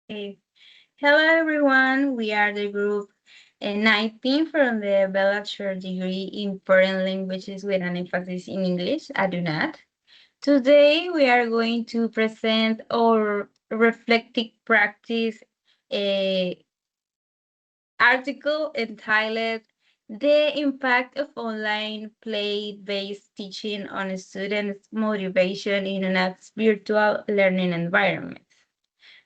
Okay. Hello, everyone. We are the group 19 from the Bachelor degree in Foreign Languages with an emphasis in English. I do not. Today, we are going to present our reflective practice article entitled The Impact of Online Play-Based Teaching on Students' Motivation in a Virtual Learning Environment.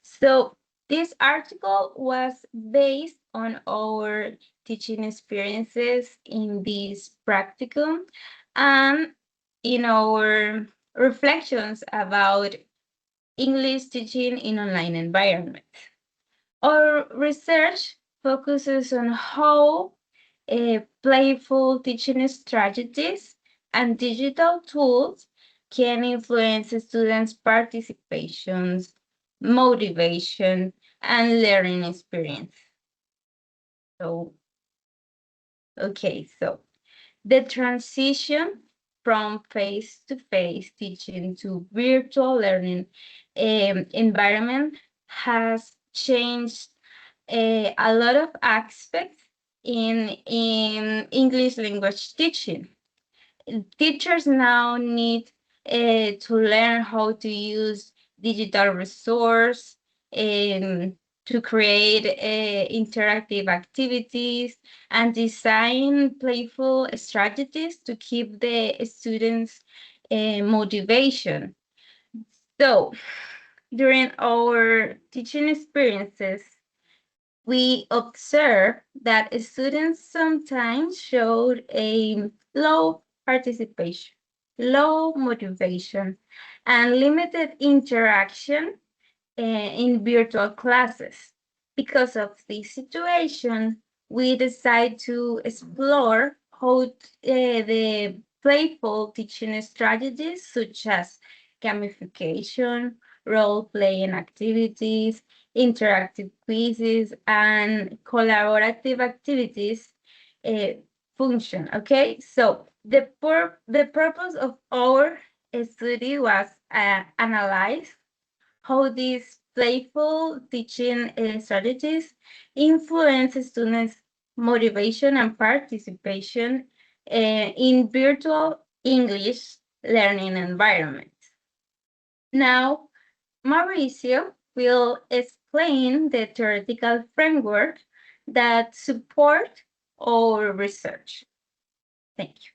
So this article was based on our teaching experiences in this practicum and in our reflections about English teaching in online environment. Our research focuses on how playful teaching strategies and digital tools can influence students' participations, motivation, and learning experience. So, so the transition from face-to-face teaching to virtual learning environment has changed a lot of aspects in English language teaching. Teachers now need to learn how to use digital resource to create interactive activities and design playful strategies to keep the students' motivation. So, during our teaching experiences, we observe that students sometimes showed a low participation, low motivation, and limited interaction in virtual classes. Because of this situation, we decide to explore how the playful teaching strategies such as gamification, role-playing activities, interactive quizzes, and collaborative activities uh, function. Okay, so the purpose of our study was analyze how these playful teaching strategies influence students' motivation and participation in virtual English learning environments. Now, Mauricio will explain the theoretical framework that support our research. Thank you.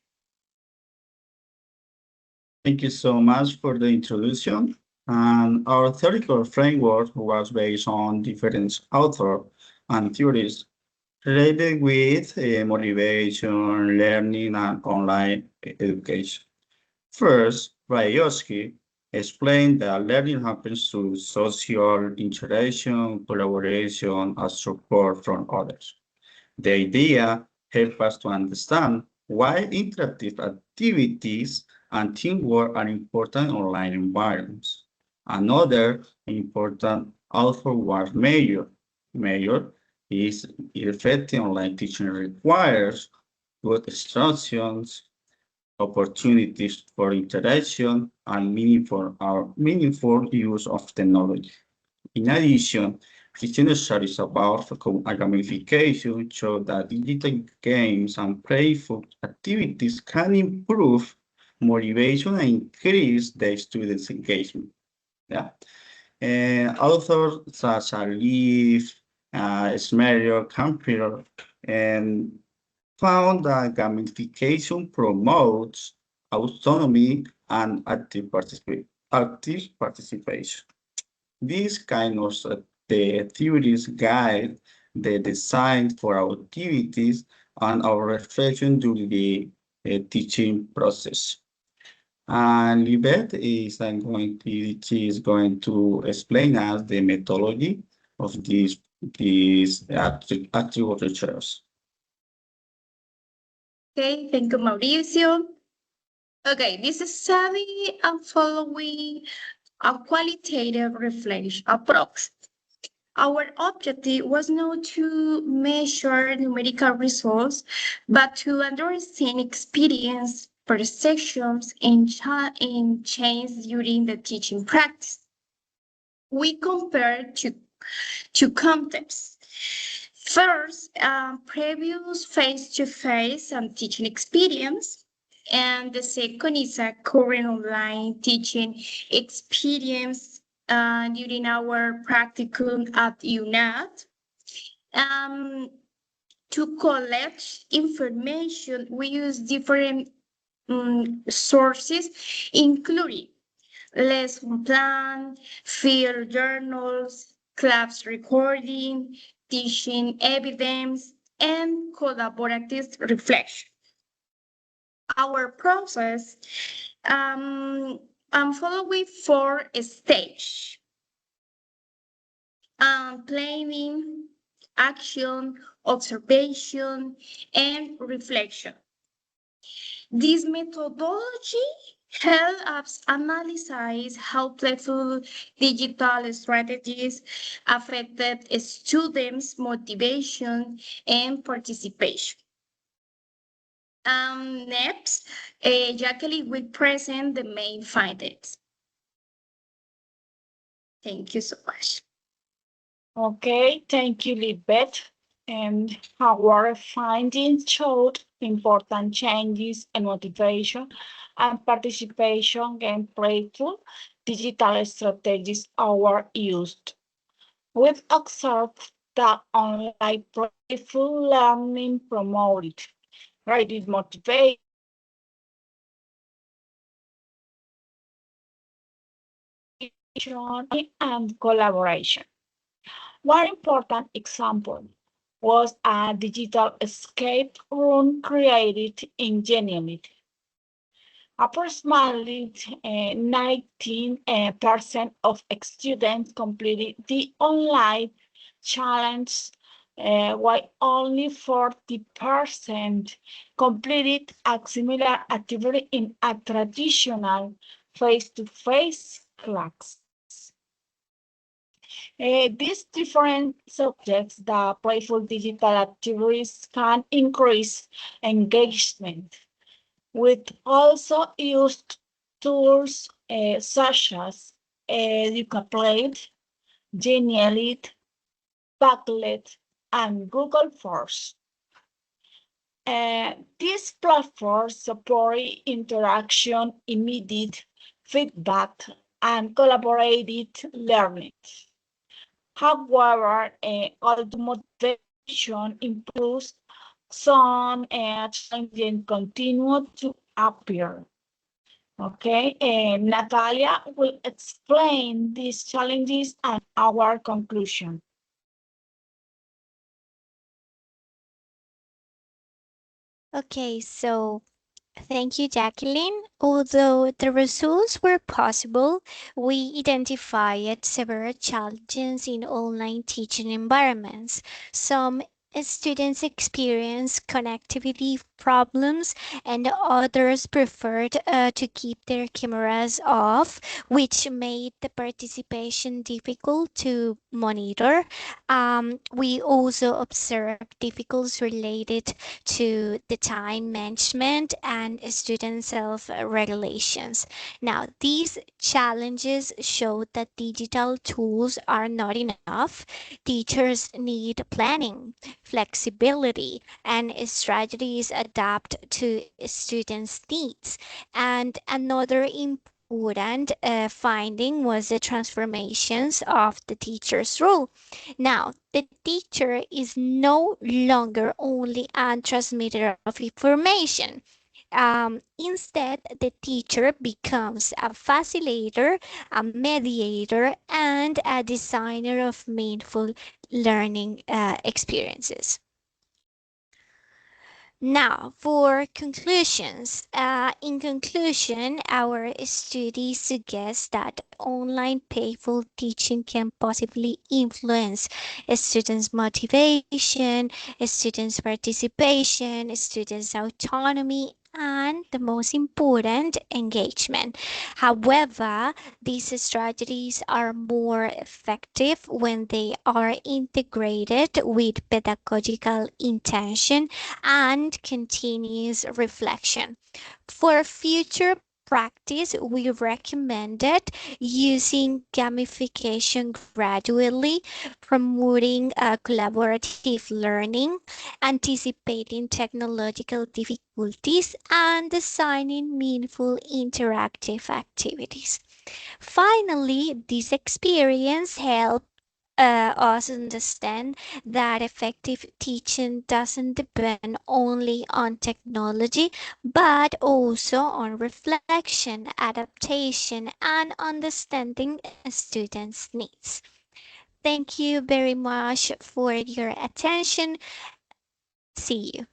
Thank you so much for the introduction. And our theoretical framework was based on different authors and theories related with motivation, learning, and online education. First, Rayosky explained that learning happens through social interaction, collaboration, and support from others. The idea helps us to understand why interactive activities and teamwork are important in online environments. Another important author was Mayor. Mayor is effective online teaching requires good instructions, opportunities for interaction, and meaningful use of technology. In addition, Christian studies about gamification show that digital games and playful activities can improve motivation and increase the students' engagement. Yeah. And authors such as Leaf, Smerio, Campier, and found that gamification promotes autonomy and active participation. These kind of the theories guide the design for our activities and our reflection during the teaching process. And Libet she is going to explain us the methodology of these active research. Okay, thank you, Mauricio. Okay, this study and following a qualitative reflection approach. Our objective was not to measure numerical results, but to understand experience, perceptions, and change during the teaching practice. We compared two two contexts. First, previous face-to-face and teaching experience, and the second is a current online teaching experience during our practicum at UNAT. Um, to collect information, we use different sources, including lesson plan, field journals, class recording, teaching evidence, and collaborative reflection. Our process, I'm following four stages: planning, action, observation, and reflection. This methodology helps us analyze how playful digital strategies affected students' motivation and participation. Next, Jacqueline will present the main findings. Thank you so much. Okay, thank you, Lisbeth. And our findings showed important changes in motivation and participation in playful digital strategies are used. We've observed that online playful learning promoted greater motivation, and collaboration. One important example was a digital escape room created in January. Approximately 19% of students completed the online challenge, while only 40% completed a similar activity in a traditional face-to-face class. These different subjects, the playful digital activities can increase engagement with also used tools such as Educaplate, Geniality, Padlet, and Google Force. These platforms support interaction, immediate feedback, and collaborated learning. However, although motivation improves, some challenges continue to appear. Okay, and Natalia will explain these challenges and our conclusion. Okay, so thank you, Jacqueline. Although the results were possible, we identified several challenges in online teaching environments. Some students experienced connectivity problems, and others preferred to keep their cameras off, which made the participation difficult to monitor. We also observed difficulties related to the time management and student self regulations. Now, these challenges show that digital tools are not enough. Teachers need planning, flexibility, and strategies adapt to students' needs. And another important finding was the transformations of the teacher's role. Now, the teacher is no longer only a transmitter of information. Instead, the teacher becomes a facilitator, a mediator, and a designer of meaningful learning experiences. Now, for conclusions. In conclusion, our study suggests that online playful teaching can possibly influence students' motivation, students' participation, students' autonomy, and the most important, engagement. However, these strategies are more effective when they are integrated with pedagogical intention and continuous reflection. For future practice, we recommended using gamification gradually, promoting collaborative learning, anticipating technological difficulties, and designing meaningful interactive activities. Finally, this experience helped us understand that effective teaching doesn't depend only on technology, but also on reflection, adaptation, and understanding students' needs. Thank you very much for your attention. See you.